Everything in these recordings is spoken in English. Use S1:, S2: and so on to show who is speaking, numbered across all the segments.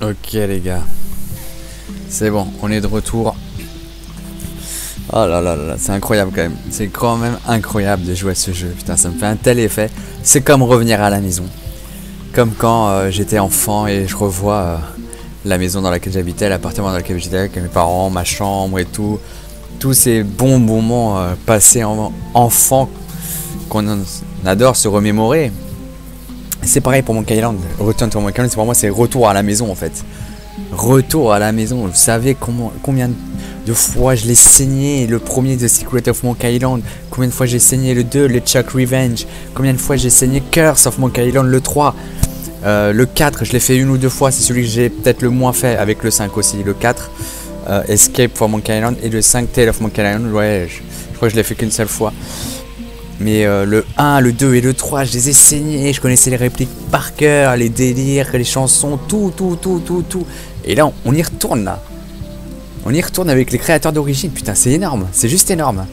S1: Ok les gars, c'est bon, on est de retour. Oh là là là, c'est incroyable quand même. C'est quand même incroyable de jouer à ce jeu. Putain, ça me fait un tel effet. C'est comme revenir à la maison. Comme quand j'étais enfant et je revois la maison dans laquelle j'habitais, l'appartement dans lequel j'étais avec mes parents, ma chambre et tout. Tous ces bons moments passés en enfant qu'on adore se remémorer. C'est pareil pour Monkey Island. Return to Monkey Island, pour moi c'est retour à la maison en fait. Retour à la maison. Vous savez combien de fois je l'ai saigné, le premier de Secret of Monkey Island. Combien de fois j'ai saigné le 2, le Chuck Revenge. Combien de fois j'ai saigné Curse of Monkey Island, le 3. Le 4, je l'ai fait une ou deux fois. C'est celui que j'ai peut-être le moins fait, avec le 5 aussi. Le 4, Escape for Monkey Island. Et le 5, Tale of Monkey Island. Ouais, je crois que je l'ai fait qu'une seule fois. Mais le 1, le 2 et le 3, je les ai saignés. Je connaissais les répliques par cœur, les délires, les chansons, tout. Et là, on y retourne là. On y retourne avec les créateurs d'origine. Putain, c'est énorme. C'est juste énorme.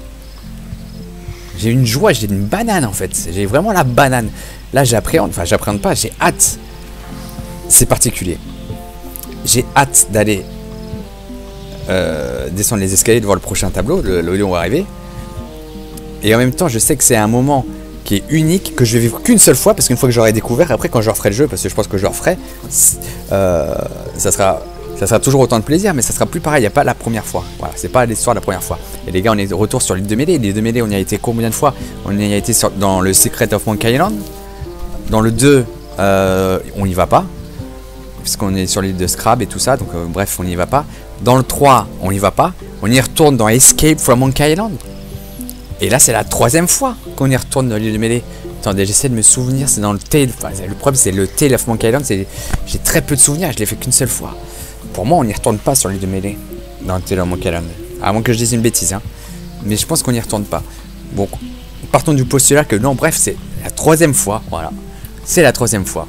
S1: J'ai une joie, j'ai une banane en fait. J'ai vraiment la banane. Là, j'appréhende. Enfin, j'appréhende pas, j'ai hâte. C'est particulier. J'ai hâte d'aller descendre les escaliers de voir le prochain tableau, là où on va arriver. Et en même temps, je sais que c'est un moment qui est unique, que je vais vivre qu'une seule fois, parce qu'une fois que j'aurai découvert, après quand je referai le jeu, parce que je pense que je le referai, ça sera toujours autant de plaisir, mais ça sera plus pareil, il n'y a pas la première fois. Voilà, c'est pas l'histoire de la première fois. Et les gars, on est de retour sur l'île de Melee. L'île de Melee, on y a été combien de fois? On y a été dans le Secret of Monkey Island. Dans le 2, on n'y va pas, puisqu'on est sur l'île de Scrab et tout ça, donc bref, on n'y va pas. Dans le 3, on n'y va pas. On y retourne dans Escape from Monkey Island. Et là, c'est la troisième fois qu'on y retourne dans l'île de Melee. Attendez, j'essaie de me souvenir, c'est dans le Tale. Enfin, le problème, c'est le Tale of Monkey Island. J'ai très peu de souvenirs, je l'ai fait qu'une seule fois. Pour moi, on n'y retourne pas sur l'île de Melee, dans le Tale of Monkey Island. À moins que je dise une bêtise, hein. Mais je pense qu'on n'y retourne pas. Bon, partons du postulat que non, bref, c'est la troisième fois. Voilà. C'est la troisième fois.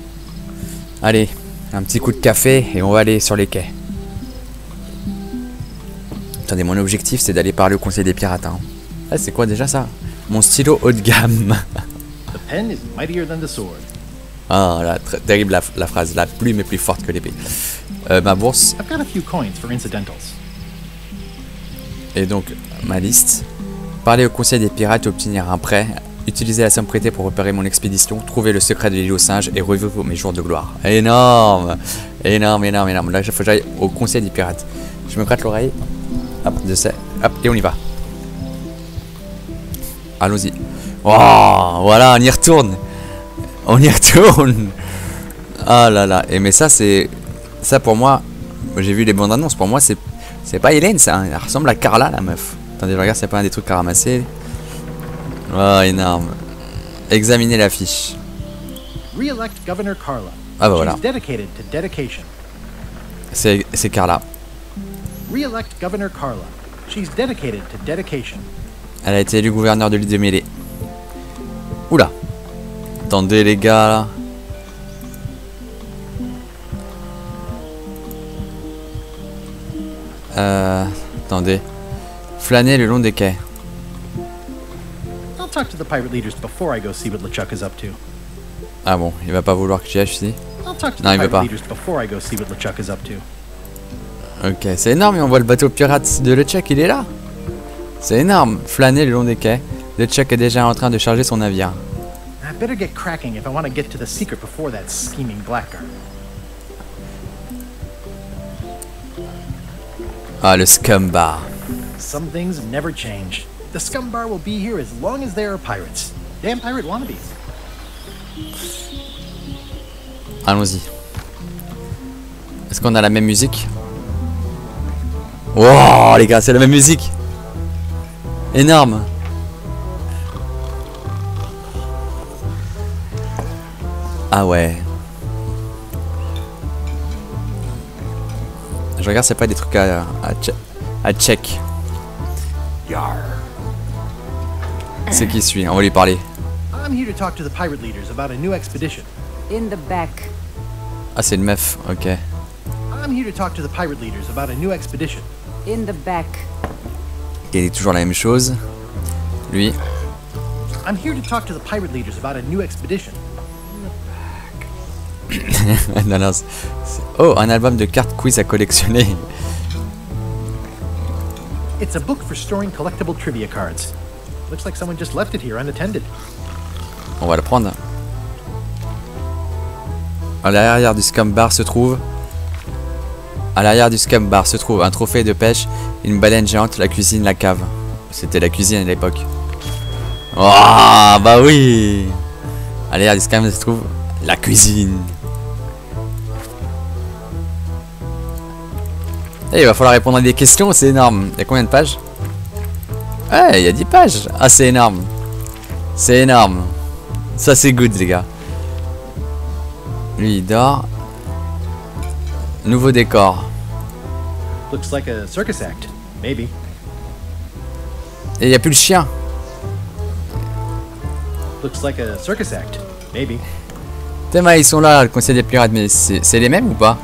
S1: Allez, un petit coup de café et on va aller sur les quais. Attendez, mon objectif, c'est d'aller parler au conseil des pirates, hein. Ah, c'est quoi déjà ça? Mon stylo haut de gamme.
S2: The pen is mightier than the sword.
S1: Ah là, terrible la phrase. La plume est plus forte que l'épée. Ma bourse.
S2: I've got a few coins for incidentals.
S1: Et donc, ma liste. Parler au conseil des pirates, obtenir un prêt. Utiliser la somme prêtée pour repérer mon expédition. Trouver le secret de l'île aux singes et revivre mes jours de gloire. Énorme. Énorme. Là, il faut que j'aille au conseil des pirates. Je me gratte l'oreille. Hop, hop, et on y va. Allons-y. Oh, voilà, on y retourne. On y retourne. Ah là là. Et mais ça, c'est... Ça, pour moi... J'ai vu les bandes annonces. Pour moi, c'est pas Hélène, ça. Hein. Elle ressemble à Carla, la meuf. Attendez, je regarde s'il n'y a pas un des trucs à ramasser. Oh, énorme. Examinez l'affiche.
S2: Re-elect Governor Carla.
S1: Ah bah voilà.
S2: She's dedicated to dedication.
S1: C'est Carla.
S2: Re-elect Governor Carla. She's dedicated to dedication.
S1: Elle a été élue gouverneur de l'île de Melee. Oula. Attendez les gars là. Attendez. Flâner le long des quais.
S2: I'll talk to the pirate leaders before I go see what LeChuck is up to.
S1: Ah bon, il va pas vouloir que j'y aille ici.
S2: I'll talk to
S1: Non,
S2: the
S1: il veut
S2: pirate
S1: pas.
S2: leaders before I go see what LeChuck is up to.
S1: Ok, c'est énorme et on voit le bateau pirate de LeChuck, il est là. C'est énorme. Flâner le long des quais. LeChuck est déjà en train de charger son navire.
S2: I better get cracking if I want to get to the secret before that scheming blackguard.
S1: Ah, le scum bar.
S2: Some things never change. The scum bar will be here as long as there are pirates. Damn pirate wannabes.
S1: Allons-y. Est-ce qu'on a la même musique? Wow, les gars, c'est la même musique. Énorme. Ah ouais. Je regarde, c'est pas des trucs à check.
S2: Yar.
S1: C'est qui suit? On va lui parler.
S2: I'm here to talk to the pirate leaders about a new expedition.
S3: In the back.
S1: Ah, c'est une meuf, ok.
S2: I'm here to talk to the pirate leaders about a new expedition.
S3: In the back.
S1: Il est toujours la même chose. Lui.
S2: I'm here to talk to the pirate leaders about a new expedition.
S1: Non, non, oh, un album de cartes quiz à collectionner.
S2: It's a book for storing collectible trivia cards. Looks like someone just left it here unattended.
S1: On va le prendre. À l'arrière du scum bar se trouve... À l'arrière du scum bar se trouve un trophée de pêche, une baleine géante, la cuisine, la cave. C'était la cuisine à l'époque. Oh, bah oui. À l'arrière du scum se trouve la cuisine. Et il va falloir répondre à des questions, c'est énorme. Il y a combien de pages? Ouais, il y a 10 pages. Ah, c'est énorme. C'est énorme. Ça, c'est good, les gars. Lui, il dort. Nouveau décor.
S2: Looks like a circus act. Maybe.
S1: Et il n'y a plus le chien.
S2: Looks like a circus act. Maybe.
S1: Théma, ils sont là, le conseil des pirates, mais c'est les mêmes ou pas?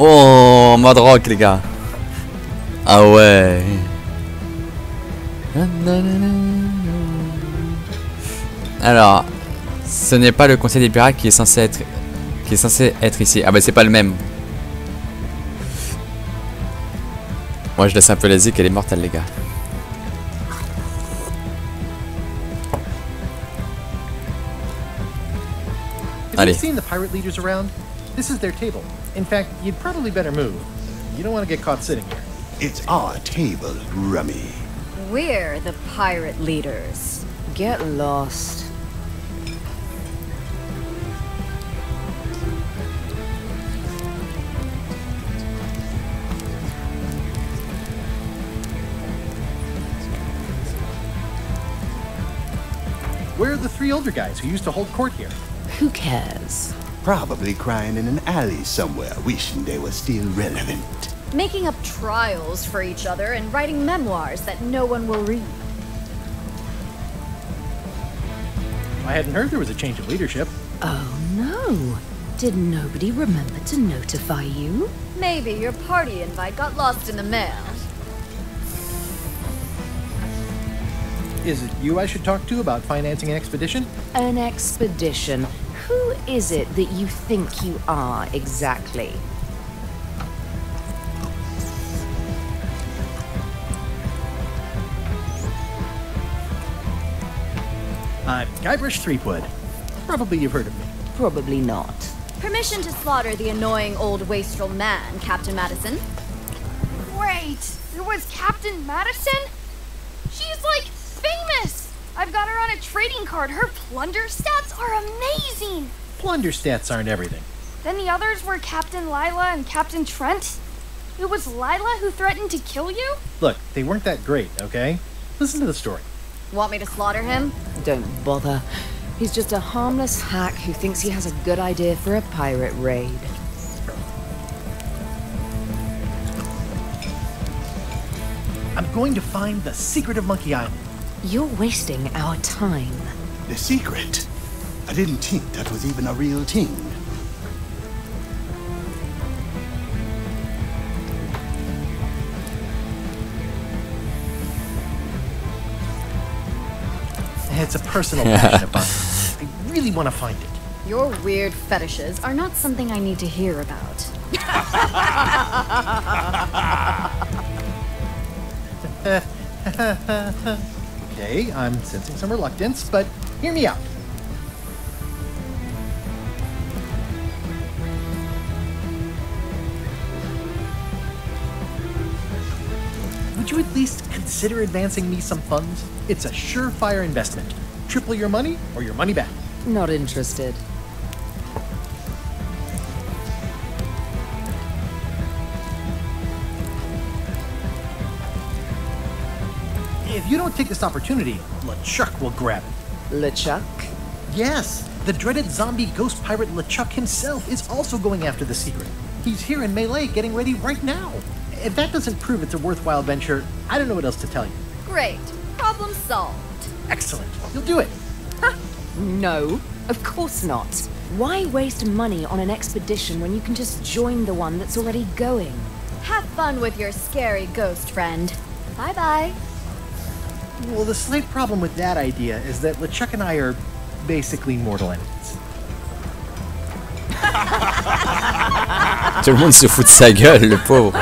S1: Oh, mode rock, les gars. Ah ouais. Alors, ce n'est pas le conseil des pirates qui est censé être ici. Ah bah c'est pas le même. Moi je laisse un peu la zik, elle est mortelle, les gars.
S2: Have you
S1: Allez.
S2: seen the pirate leaders around? This is their table. In fact, you'd probably better move. You don't want to get caught sitting here.
S4: It's our table, Rummy.
S3: We're the pirate leaders.
S5: Get lost.
S2: Where are the three older guys who used to hold court here?
S5: Who cares?
S4: Probably crying in an alley somewhere, wishing they were still relevant.
S6: Making up trials for each other and writing memoirs that no one will read.
S2: I hadn't heard there was a change of leadership.
S5: Oh no. Did nobody remember to notify you?
S6: Maybe your party invite got lost in the mail.
S2: Is it you I should talk to about financing an expedition?
S5: An expedition. Who is it that you think you are exactly?
S2: I'm Guybrush Threepwood. Probably you've heard of me.
S5: Probably not.
S6: Permission to slaughter the annoying old wastrel man, Captain Madison.
S7: Wait, there was Captain Madison? She's like famous! I've got her on a trading card. Her plunder stats are amazing!
S2: Plunder stats aren't everything.
S7: Then the others were Captain Lila and Captain Trent. It was Lila who threatened to kill you?
S2: Look, they weren't that great, okay? Listen to the story.
S6: Want me to slaughter him?
S5: Don't bother. He's just a harmless hack who thinks he has a good idea for a pirate raid.
S2: I'm going to find the secret of Monkey Island.
S5: You're wasting our time.
S4: The secret? I didn't think that was even a real thing.
S2: It's a personal passion of mine. I really want to find it.
S6: Your weird fetishes are not something I need to hear about.
S2: Okay, I'm sensing some reluctance, but hear me out. Would you at least consider advancing me some funds? It's a surefire investment. Triple your money or your money back.
S5: Not interested.
S2: If you don't take this opportunity, LeChuck will grab it.
S5: LeChuck?
S2: Yes, the dreaded zombie ghost pirate LeChuck himself is also going after the secret. He's here in Melee getting ready right now. If that doesn't prove it's a worthwhile venture, I don't know what else to tell you.
S6: Great. Problem solved.
S2: Excellent. You'll do it.
S5: No, of course not. Why waste money on an expedition when you can just join the one that's already going?
S6: Have fun with your scary ghost friend. Bye-bye.
S2: Well, the slight problem with that idea is that LeChuck and I are basically mortal enemies.
S1: Tout le monde se fout de sa gueule, le pauvre.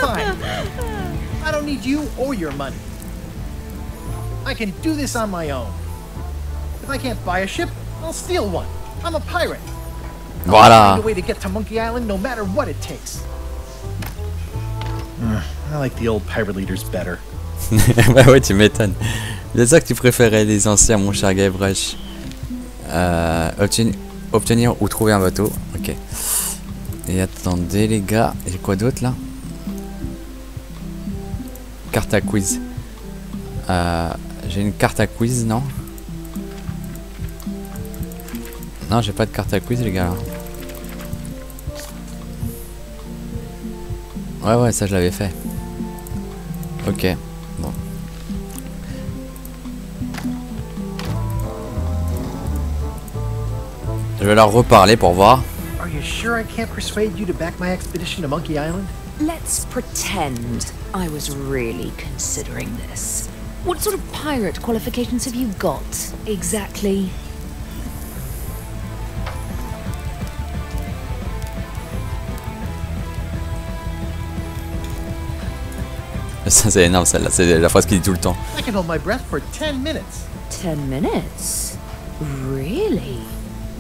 S2: Fine. I don't need you or your money. I can do this on my own. If I can't buy a ship, I'll steal one. I'm a pirate. I'll
S1: Voilà.
S2: find a way to get to Monkey Island no matter what it takes. I like the old pirate leaders better.
S1: Bah ouais, tu m'étonnes. C'est ça que tu préférais les anciens, mon cher Guybrush. Obtenir ou trouver un bateau. Ok. Et attendez les gars, j'ai quoi d'autre là? Carte à quiz. J'ai une carte à quiz, non? Non, j'ai pas de carte à quiz les gars. Ouais, ça je l'avais fait. Ok, bon. Je vais leur reparler pour voir.
S2: Are you sure I can't persuade you to back my expedition to Monkey Island?
S5: Let's pretend I was really considering this. What sort of pirate qualifications have you got, exactly?
S1: Ça c'est énorme celle-là, c'est la phrase qu'il dit tout le temps.
S2: I can hold my breath for 10 minutes.
S5: 10 minutes? Really?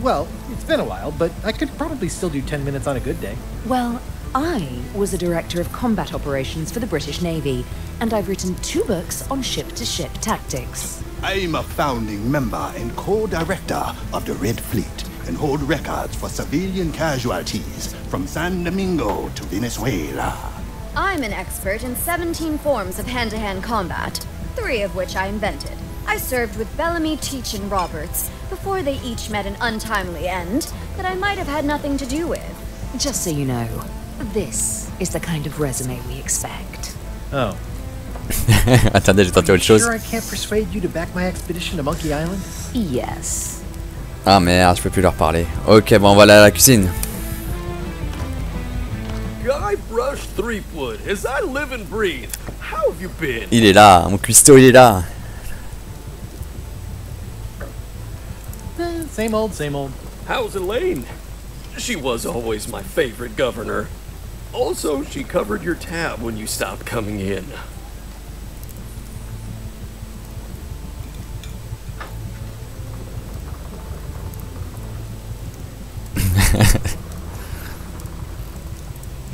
S2: Well, it's been a while, but I could probably still do 10 minutes on a good day.
S5: Well, I was a director of combat operations for the British Navy, and I've written 2 books on ship-to-ship tactics.
S4: I'm a founding member and co-director of the Red Fleet and hold records for civilian casualties from San Domingo to Venezuela.
S6: I'm an expert in 17 forms of hand-to-hand combat, 3 of which I invented. I served with Bellamy, Teach, and Roberts before they each met an untimely end that I might have had nothing to do with.
S5: Just so you know, this is the kind of resume we expect.
S2: Oh.
S1: Attendez, j'ai tenté
S2: Are you
S1: autre chose.
S2: sure I can't persuade you to back my expedition to Monkey Island?
S5: Yes.
S1: Ah merde, je peux plus leur parler. Ok, bon, on va aller à la cuisine.
S8: Guybrush Threepwood, as I live and breathe, how have you been?
S1: Il est là, mon cuistot, il est là.
S2: Same old, same old.
S8: How's Elaine? She was always my favorite governor. Also, she covered your tab when you stopped coming in.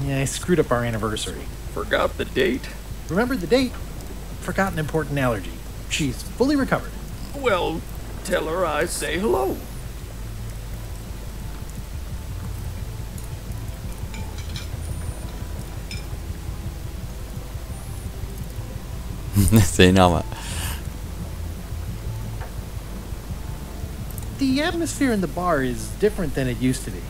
S2: Yeah, I screwed up our anniversary.
S8: Forgot the date?
S2: Remember the date? Forgot an important allergy. She's fully recovered.
S8: Well, tell her I say hello.
S1: C'est énorme.
S2: The atmosphere in the bar is different than it used to be.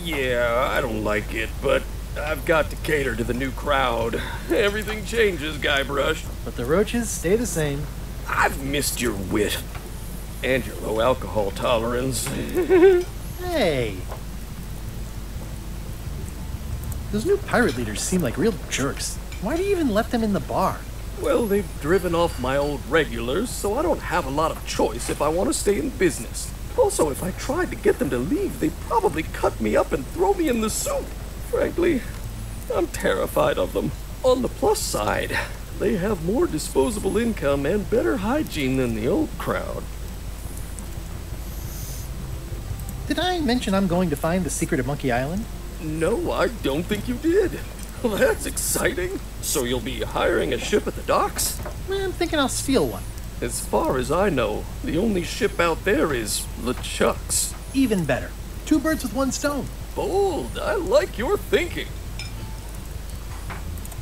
S8: Yeah, I don't like it, but I've got to cater to the new crowd. Everything changes, Guybrush.
S2: But the roaches stay the same.
S8: I've missed your wit. And your low alcohol tolerance.
S2: Hey! Those new pirate leaders seem like real jerks. Why do you even let them in the bar?
S8: Well, they've driven off my old regulars, so I don't have a lot of choice if I want to stay in business. Also, if I tried to get them to leave, they'd probably cut me up and throw me in the soup. Frankly, I'm terrified of them. On the plus side, they have more disposable income and better hygiene than the old crowd.
S2: Did I mention I'm going to find the secret of Monkey Island?
S8: No, I don't think you did. Well, that's exciting. So you'll be hiring a ship at the docks?
S2: I'm thinking I'll steal one.
S8: As far as I know, the only ship out there is LeChuck's.
S2: Even better. 2 birds with 1 stone.
S8: Bold. I like your thinking.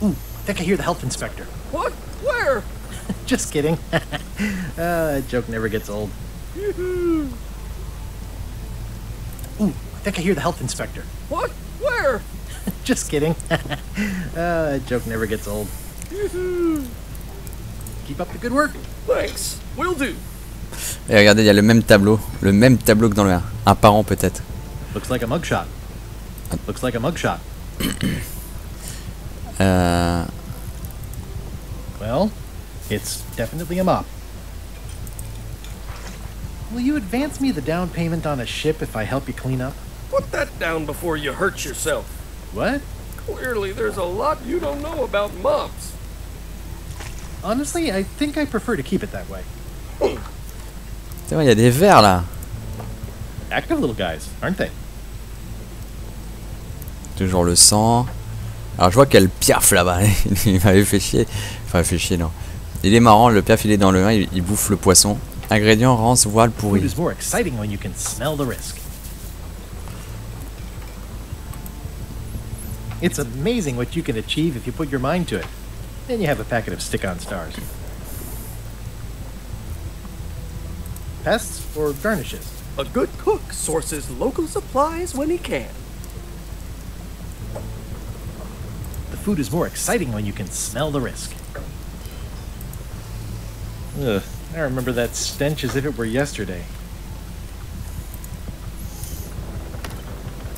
S2: Ooh, I think I hear the health inspector.
S8: What? Where?
S2: Just kidding. That joke never gets old. Ooh, I think I hear the health inspector.
S8: What? Where?
S2: Just kidding. That joke never gets old. Keep up the good work.
S8: Thanks. Will do.
S1: Et regardez, il y a le même tableau que dans le 1. Un parent peut-être.
S2: Looks like a mugshot. Looks like a mugshot. Well, it's definitely a mop. Will you advance me the down payment on a ship if I help you clean up?
S8: Put that down before you hurt yourself.
S2: What?
S8: Clearly, there's a lot you don't know about mops.
S2: Honestly, I think I prefer to keep it that way.
S1: C'est vrai, il y a des vers là.
S2: Active little guys, aren't they?
S1: Toujours le sang. Alors je vois qu'il y a le piaf là-bas. Il m'avait fait chier. Enfin, fait chier, non. Il est marrant, le piaf il est dans le 1, il bouffe le poisson. Ingrédient, rance, voile,
S2: Food
S1: pourri.
S2: is more exciting when you can smell the risk. It's amazing what you can achieve if you put your mind to it. Then you have a packet of stick-on stars. Pests or garnishes?
S8: A good cook sources local supplies when he can.
S2: The food is more exciting when you can smell the risk. Ugh, I remember that stench as if it were yesterday.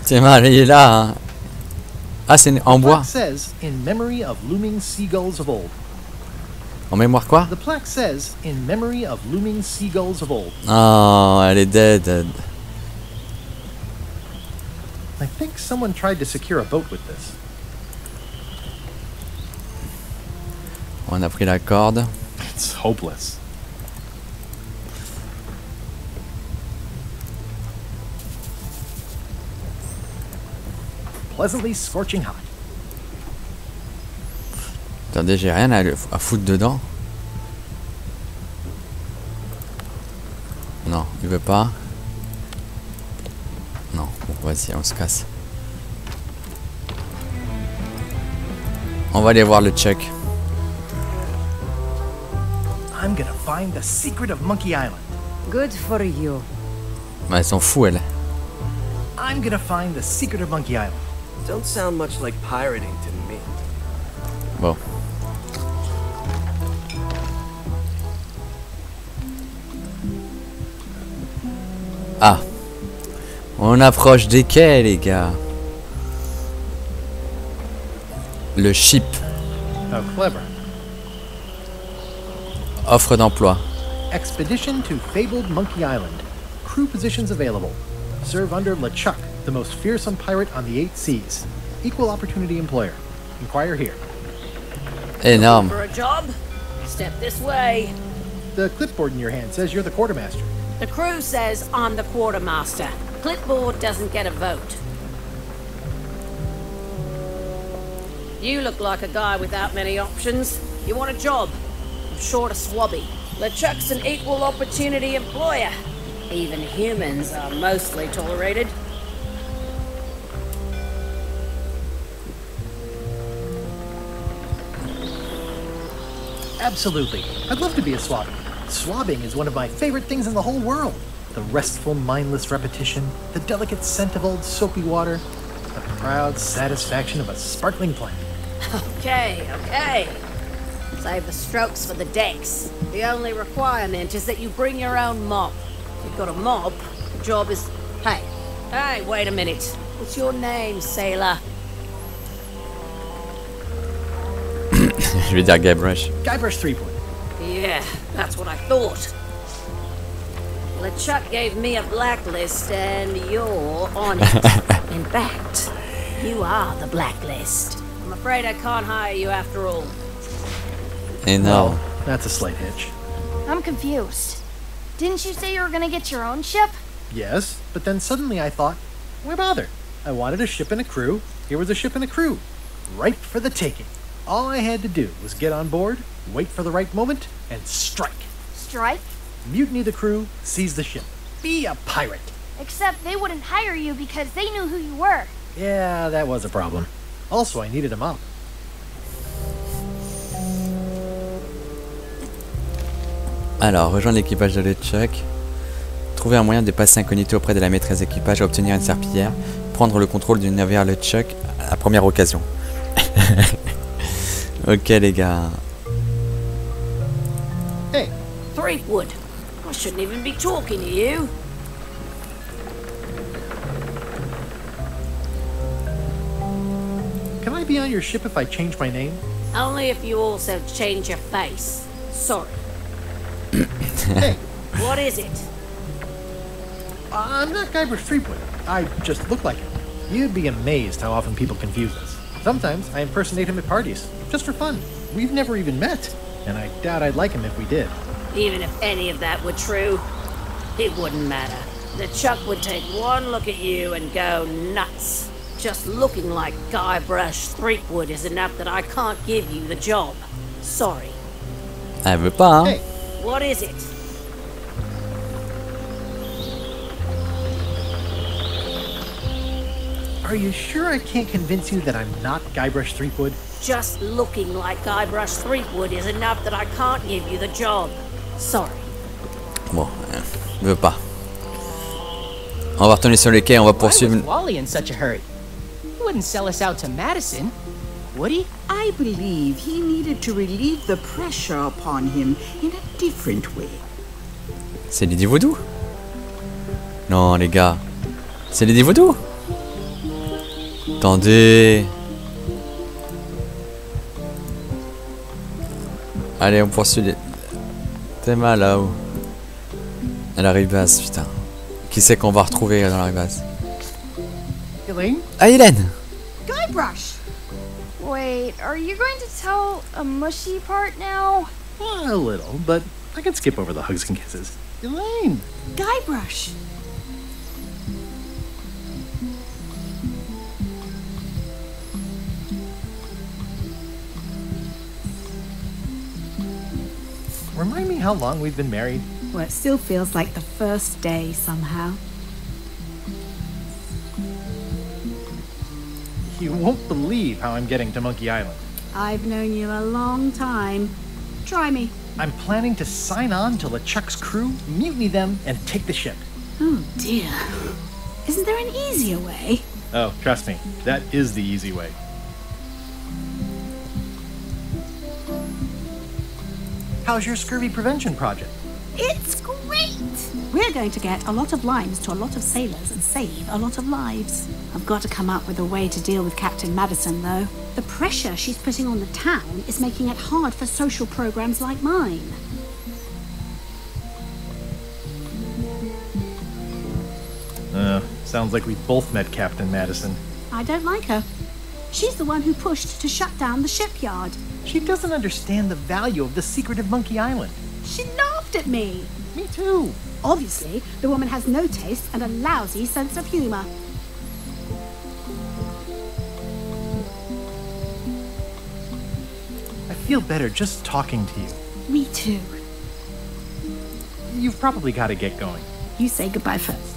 S1: C'est mal, il est là. Hein. Ah, c'est en
S2: The
S1: bois.
S2: plaque says, in memory of looming seagulls of old.
S1: En mémoire quoi?
S2: The plaque says, in memory of looming seagulls of old.
S1: Oh, elle est dead.
S2: I think someone tried to secure a boat with this.
S1: On a pris la corde.
S2: It's hopeless. Pleasantly scorching hot.
S1: Attendez, j'ai rien à foutre dedans. Non, il veut pas. Non, bon, vas-y, on se casse. On va aller voir le check.
S2: I'm gonna find the secret of Monkey Island.
S3: Good for you.
S1: Bah, elle s'en fout, elle.
S2: I'm gonna find the secret of Monkey Island.
S8: Don't sound much like pirating to me.
S1: Bon. Ah. On approche des quais, les gars. Le ship.
S2: How clever.
S1: Offre d'emploi.
S2: Expedition to fabled Monkey Island. Crew positions available. Serve under LeChuck, the most fearsome pirate on the 8 seas. Equal opportunity employer. Inquire here.
S1: Énorme.
S9: For a job? Step this way.
S2: The clipboard in your hand says you're the quartermaster.
S9: The crew says I'm the quartermaster. Clipboard doesn't get a vote. You look like a guy without many options. You want a job? I'm short of Swabby. LeChuck's an equal opportunity employer. Even humans are mostly tolerated.
S2: Absolutely. I'd love to be a swabby. Swabbing is one of my favorite things in the whole world. The restful, mindless repetition, the delicate scent of old soapy water, the proud satisfaction of a sparkling plant.
S9: Okay. Save the strokes for the decks. The only requirement is that you bring your own mop. If you've got a mop, the job is... Hey, wait a minute. What's your name, sailor?
S1: Je vais dire Guybrush.
S2: Guybrush Threepwood.
S9: Yeah, that's what I thought. LeChuck gave me a blacklist and you're on it. In fact, you are the blacklist. I'm afraid I can't hire you after all.
S1: Énorme.
S2: That's a slight hitch.
S7: I'm confused. Didn't you say you were gonna get your own ship?
S2: Yes, but then suddenly I thought, why bother? I wanted a ship and a crew. Here was a ship and a crew. Ripe for the taking. All I had to do was get on board, wait for the right moment, and strike.
S7: Strike?
S2: Mutiny the crew, seize the ship. Be a pirate.
S7: Except they wouldn't hire you because they knew who you were.
S2: Yeah, that was a problem. Also, I needed a mop.
S1: Alors, rejoindre l'équipage de LeChuck. Trouver un moyen de passer incognito auprès de la maîtresse d'équipage à obtenir une serpillière. Prendre le contrôle du navire LeChuck à la première occasion. Ok les gars.
S2: Hey,
S9: Threepwood, I shouldn't even be talking to you.
S2: can I be on your ship if I change my name?
S9: Only if you also change your face. Sorry.
S2: Hey,
S9: What is it?
S2: I'm not Guybrush Threepwood. I just look like him. You'd be amazed how often people confuse us. Sometimes I impersonate him at parties, just for fun. We've never even met, and I doubt I'd like him if we did.
S9: Even if any of that were true, it wouldn't matter. The Chuck would take one look at you and go nuts. Just looking like Guybrush Threepwood is enough that I can't give you the job. Sorry.
S1: Elle veut pas, hein.
S2: Hey,
S9: What is it?
S2: are you sure I can't convince you that I'm not Guybrush Threepwood?
S9: Just looking like Guybrush Threepwood is enough that I can't give you the job. Sorry.
S1: Bon, elle veut pas. On va retourner sur les quais, on va
S10: Why
S1: poursuivre.
S10: was Wally in such a hurry? He wouldn't sell us out to Madison, would he?
S11: I believe he needed to relieve the pressure upon him in a different way.
S1: C'est Lady Voodoo? Non, les gars. C'est Lady Voodoo? Attendez. Allez, on poursuit les... T'es mal là-haut. La ribasse, putain. Qui c'est qu'on va retrouver dans la ribasse?
S2: Elaine?
S1: Ah, Hélène!
S7: Guybrush! Wait, are you going to tell a mushy part now?
S2: A little, but I can skip over the hugs and kisses. Elaine!
S11: Guybrush!
S2: Remind me how long we've been married?
S11: Well, it still feels like the first day somehow.
S2: You won't believe how I'm getting to Monkey Island.
S11: I've known you a long time. Try me.
S2: I'm planning to sign on to LeChuck's crew, mutiny them, and take the ship.
S11: Oh dear. Isn't there an easier way?
S2: Oh, trust me, that is the easy way. How's your scurvy prevention project?
S11: It's great! We're going to get a lot of limes to a lot of sailors and save a lot of lives. I've got to come up with a way to deal with Captain Madison, though. The pressure she's putting on the town is making it hard for social programs like mine.
S2: Sounds like we both met Captain Madison.
S11: I don't like her. She's the one who pushed to shut down the shipyard.
S2: She doesn't understand the value of the secret of Monkey Island.
S11: She laughed at me.
S2: Me too.
S11: Obviously, the woman has no taste and a lousy sense of humor.
S2: I feel better just talking to you.
S11: Me too.
S2: You've probably got to get going.
S11: You say goodbye first.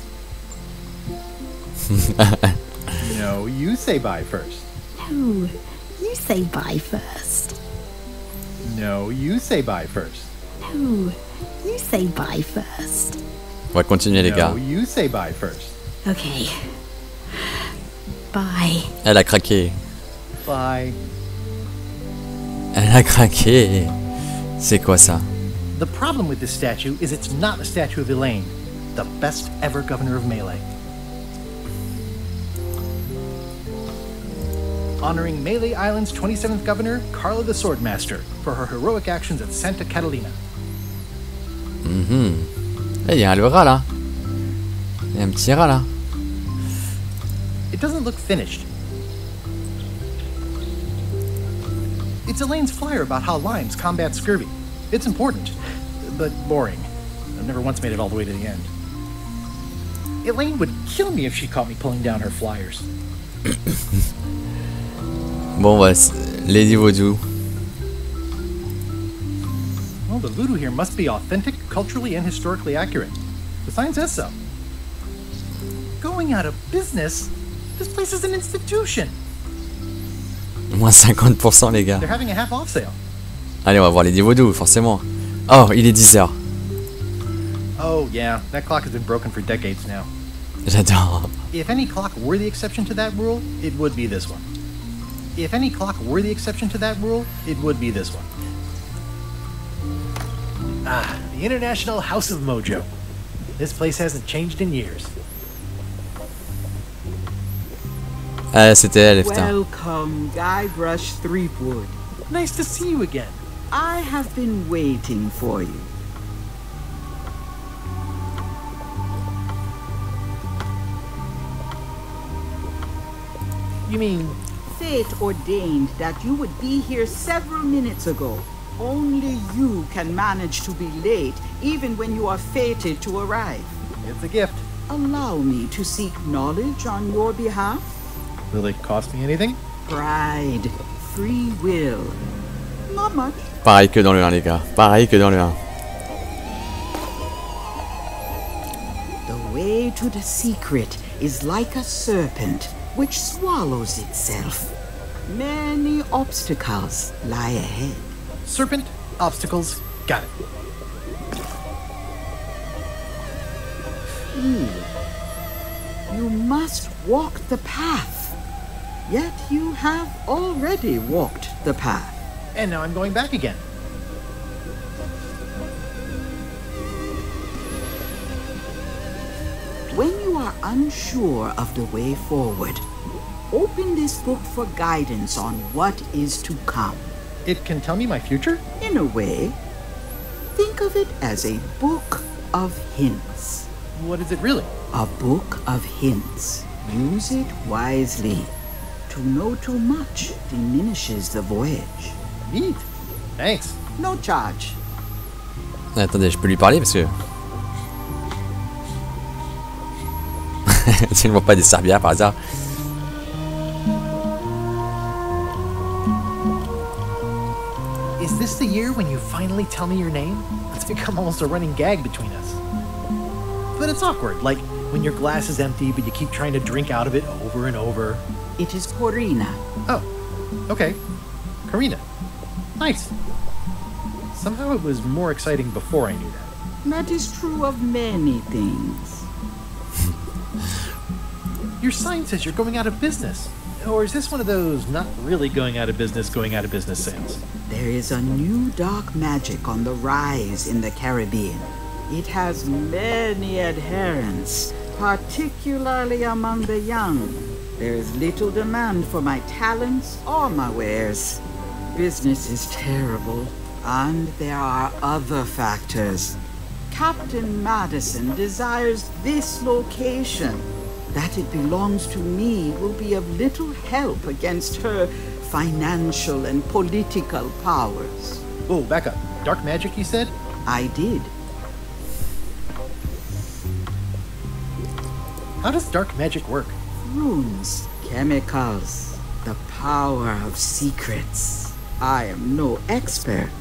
S2: No, you say bye first.
S11: No, you say bye first.
S2: No, you say bye first.
S11: No, you say bye first.
S1: On va continuer, les gars.
S2: No, you say bye first.
S11: Okay. Bye.
S1: Elle a craqué.
S2: Bye.
S1: Elle a craqué. C'est quoi ça?
S2: The problem with this statue is it's not a statue of Elaine, the best ever governor of Melee. Honoring Melee Island's 27th governor, Carla the Swordmaster, for her heroic actions at Santa Catalina.
S1: Il y a le rat là. Il y a un petit rat là.
S2: It doesn't look finished. It's Elaine's flyer about how limes combat scurvy. It's important, but boring. I've never once made it all the way to the end. Elaine would kill me if she caught me pulling down her flyers.
S1: Bon, bah, Lady Voodoo.
S2: Well, the voodoo here must be authentic, culturally, and historically accurate. The sign says so. Going out of business? This place is an institution.
S1: Moins 50%, les gars.
S2: They're having a half-off sale.
S1: Allez, on va voir Lady Voodoo, forcément. Oh, il est 10h.
S2: Oh, yeah, that clock has been broken for decades now.
S1: J'adore.
S2: If any clock were the exception to that rule, it would be this one. If any clock were the exception to that rule, it would be this one. Ah, the International House of Mojo. This place hasn't changed in years.
S1: C'était elle, putain.
S12: Welcome, Guybrush Threepwood.
S2: Nice to see you again.
S12: I have been waiting for you.
S2: You mean...
S12: Fate ordained that you would be here several minutes ago. Only you can manage to be late, even when you are fated to arrive.
S2: It's a gift.
S12: Allow me to seek knowledge on your behalf.
S2: Will it cost me anything?
S12: Pride, free will. Not much.
S1: Pareil que dans le 1, les gars. Pareil que dans le 1.
S12: The way to the secret is like a serpent which swallows itself. Many obstacles lie ahead.
S2: Serpent, obstacles, got it.
S12: You must walk the path. Yet you have already walked the path.
S2: And now I'm going back again.
S12: When you are unsure of the way forward, open this book for guidance on what is to come.
S2: It can tell me my future?
S12: In a way, think of it as a book of hints.
S2: What is it really?
S12: A book of hints. Use it wisely. To know too much diminishes the voyage.
S2: Neat. Thanks.
S12: No charge.
S1: Attendez, je peux lui parler parce que... Tu ne vois pas des serbières par hasard?
S2: Is this the year when you finally tell me your name? It's become almost a running gag between us. But it's awkward, like when your glass is empty but you keep trying to drink out of it over and over.
S12: It is Corina.
S2: Oh, okay. Karina. Nice. Somehow it was more exciting before I knew that.
S12: That is true of many things.
S2: Your sign says you're going out of business. Or is this one of those not really going out of business sales?
S12: There is a new dark magic on the rise in the Caribbean. It has many adherents, particularly among the young. There is little demand for my talents or my wares. Business is terrible, and there are other factors. Captain Madison desires this location. That it belongs to me will be of little help against her financial and political powers.
S2: Whoa, back up. Dark magic, you said?
S12: I did.
S2: How does dark magic work?
S12: Runes, chemicals, the power of secrets. I am no expert.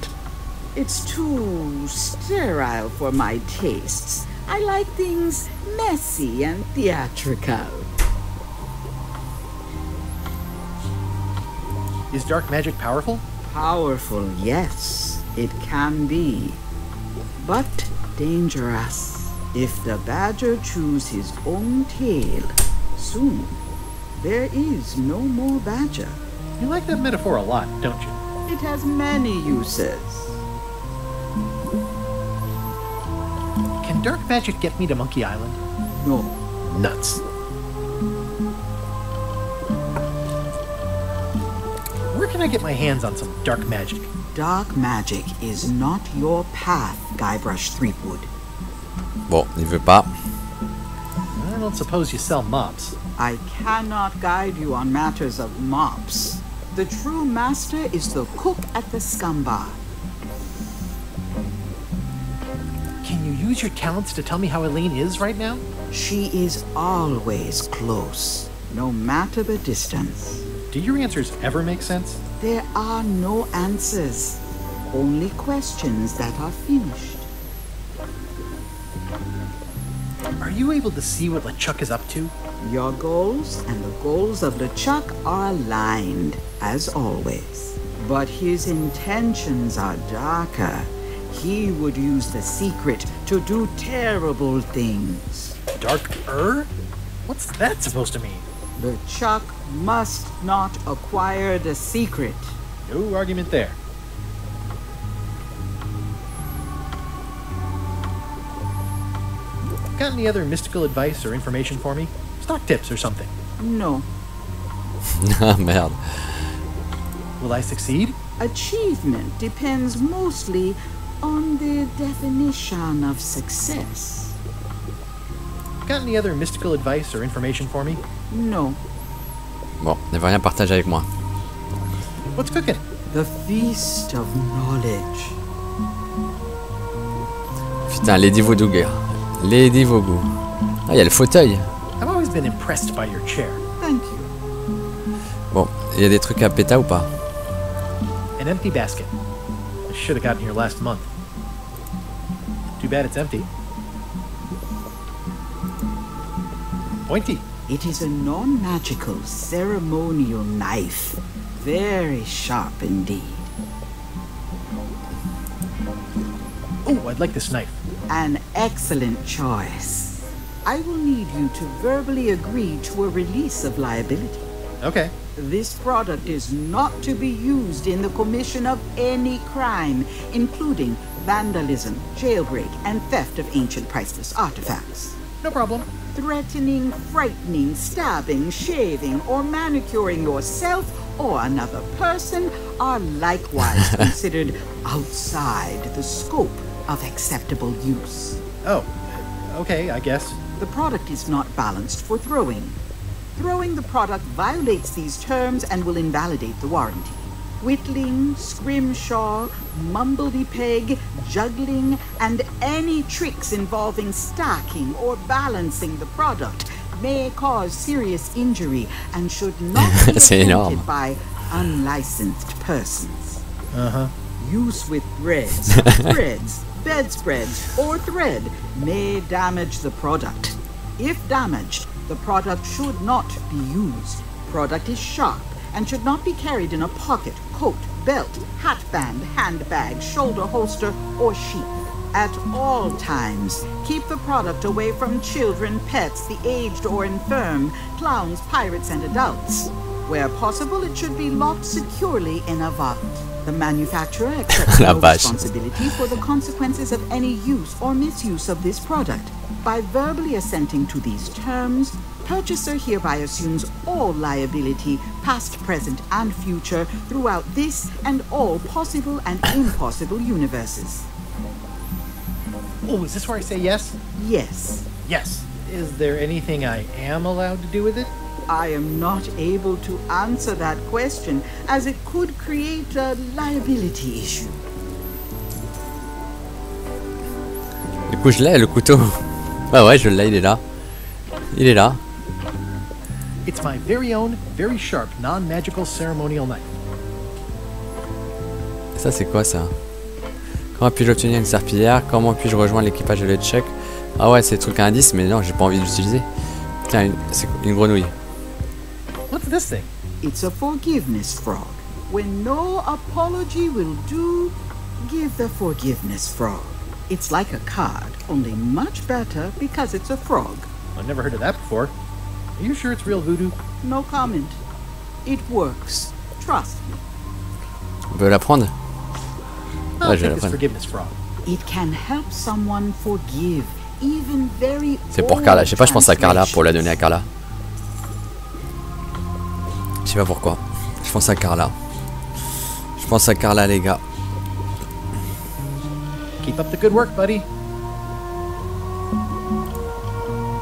S12: It's too sterile for my tastes. I like things messy and theatrical.
S2: Is dark magic powerful?
S12: Powerful, yes, it can be. But dangerous. If the badger chews his own tail, soon there is no more badger.
S2: You like that metaphor a lot, don't you?
S12: It has many uses.
S2: Can dark magic get me to Monkey Island?
S12: No.
S2: Nuts. Where can I get my hands on some dark magic?
S12: Dark magic is not your path, Guybrush Threepwood.
S1: Bon, il veut pas.
S2: I don't suppose you sell mops.
S12: I cannot guide you on matters of mops. The true master is the cook at the scum bar.
S2: Can you use your talents to tell me how Elaine is right now?
S12: She is always close, no matter the distance.
S2: Do your answers ever make sense?
S12: There are no answers, only questions that are finished.
S2: Are you able to see what LeChuck is up to?
S12: Your goals and the goals of LeChuck are aligned, as always. But his intentions are darker. He would use the secret to do terrible things.
S2: Darker? What's that supposed to mean?
S12: LeChuck must not acquire the secret.
S2: No argument there. Got any other mystical advice or information for me? Stock tips or something?
S12: No.
S1: Ah merde.
S2: Will I succeed?
S12: Achievement depends mostly on the definition of success.
S2: Got any other mystical advice or information for me?
S12: No.
S1: Bon, elle veut rien partager avec moi.
S2: What's cooking?
S12: The feast of knowledge.
S1: Putain, Lady Vaudou, gars. Lady Vaudou. Ah, il y a le fauteuil.
S2: I've always been impressed by your chair.
S12: Thank you.
S1: Bon, il y a des trucs à péta ou pas?
S2: An empty basket. I should have gotten here last month. Too bad it's empty. Pointy.
S12: It is a non-magical ceremonial knife. Very sharp indeed.
S2: Oh, I'd like this knife.
S12: An excellent choice. I will need you to verbally agree to a release of liability.
S2: Okay.
S12: This product is not to be used in the commission of any crime, including vandalism, jailbreak, and theft of ancient priceless artifacts.
S2: No problem.
S12: Threatening, frightening, stabbing, shaving, or manicuring yourself or another person are likewise considered outside the scope of acceptable use.
S2: Oh, okay, I guess.
S12: The product is not balanced for throwing. Throwing the product violates these terms and will invalidate the warranty. Whittling, scrimshaw, mumbledy-peg, juggling, and any tricks involving stacking or balancing the product may cause serious injury and should not be attempted by unlicensed persons.
S2: Uh-huh.
S12: Use with threads, threads, bedspreads, or thread may damage the product. If damaged, the product should not be used. Product is sharp and should not be carried in a pocket, coat, belt, hatband, handbag, shoulder holster, or sheath. At all times, keep the product away from children, pets, the aged or infirm, clowns, pirates, and adults. Where possible, it should be locked securely in a vault. The manufacturer accepts no responsibility for the consequences of any use or misuse of this product. By verbally assenting to these terms, purchaser hereby assumes all liability, past, present, and future, throughout this and all possible and impossible universes.
S2: Oh, is this where I say yes?
S12: Yes.
S2: Yes. Is there anything I am allowed to do with it?
S12: I am not able to answer that question, as it could create a liability issue.
S1: Du coup, je l'ai, le couteau. Ah ouais, je l'ai, il est là. Il est là.
S2: It's my very own, very sharp, non-magical ceremonial knife.
S1: Ça, c'est quoi, ça? Comment puis-je obtenir une serpillière? Comment puis-je rejoindre l'équipage de LeChuck? Ah ouais, c'est le truc à indice, mais non, j'ai pas envie d'utiliser. Tiens, c'est une grenouille.
S2: What's this thing?
S12: It's a forgiveness frog. When no apology will do, give the forgiveness frog. It's like a card, only much better because it's a frog.
S2: I've never heard of that before. Are you sure it's real voodoo?
S12: No comment. It works. Trust me.
S1: On peut la prendre?
S2: I'll take this forgiveness frog.
S12: It can help someone forgive, even very.
S1: C'est pour Carla. Je sais pas, je pense à Carla pour la donner à Carla. Je sais pas pourquoi. Je pense à Carla. Je pense à Carla, les gars.
S2: Keep up the good work, buddy.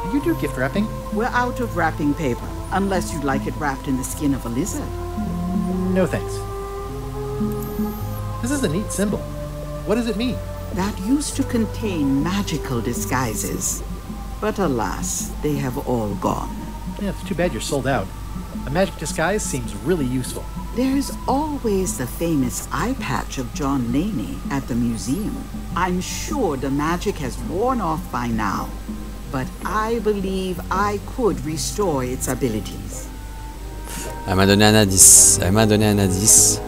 S2: Do you do gift wrapping?
S12: We're out of wrapping paper, unless you'd like it wrapped in the skin of a lizard.
S2: No thanks. This is a neat symbol. What does it mean?
S12: That used to contain magical disguises. But alas, they have all gone.
S2: Yeah, it's too bad you're sold out. A magic disguise seems really useful.
S12: There's always the famous eye patch of John Laney at the museum. I'm sure the magic has worn off by now, but I believe I could restore its abilities.
S1: Elle m'a donné un indice. Elle m'a donné un indice.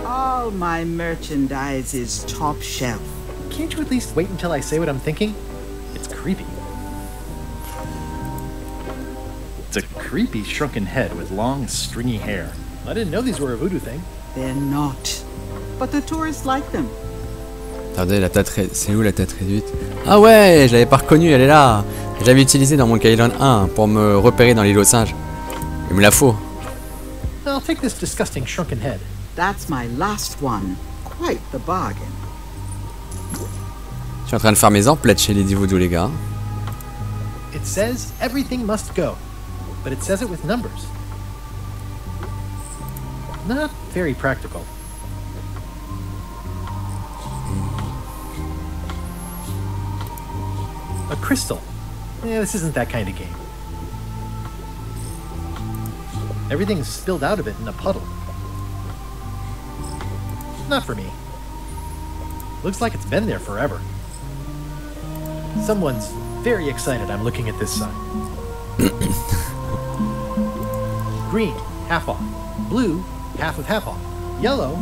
S12: All my merchandise is top shelf.
S2: Can't you at least wait until I say what I'm thinking? It's creepy. It's a creepy shrunken head with long, stringy hair. I didn't know these were a voodoo thing.
S12: They're not. But the tourists like them.
S1: Attendez, la tête c'est où la tête réduite? Ah ouais, je l'avais pas reconnue, elle est là. Je l'avais utilisée dans mon Island 1 pour me repérer dans l'île aux singes. Il me la faut.
S2: I'll take this disgusting shrunken head.
S12: That's my last one. Quite the bargain.
S1: Je suis en train de faire mes emplettes chez Lady Voodoo, les gars.
S2: It says everything must go, but it says it with numbers. Not very practical. A crystal. Yeah, this isn't that kind of game. Everything's spilled out of it in a puddle. Not for me. Looks like it's been there forever. Someone's very excited I'm looking at this sign. Green, half off. Blue, half of half off. Yellow,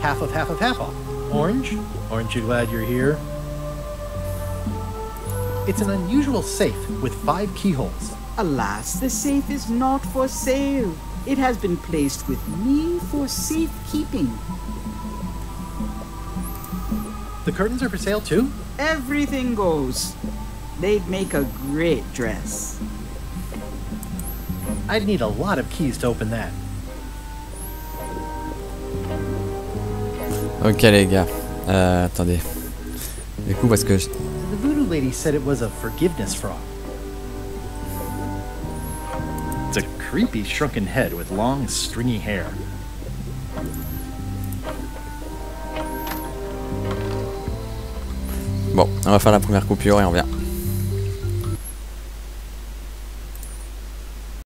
S2: half of half of half off. Orange, aren't you glad you're here? It's an unusual safe with 5 keyholes.
S12: Alas, the safe is not for sale. It has been placed with me for safekeeping.
S2: The curtains are for sale too?
S12: Everything goes. They'd make a great dress.
S2: I'd need a lot of keys to open that.
S1: Ok les gars. Attendez. Du coup parce que...
S2: The voodoo lady said it was a forgiveness frog. It's a creepy shrunken head with long stringy hair.
S1: Bon, on va faire la première coupure et on revient.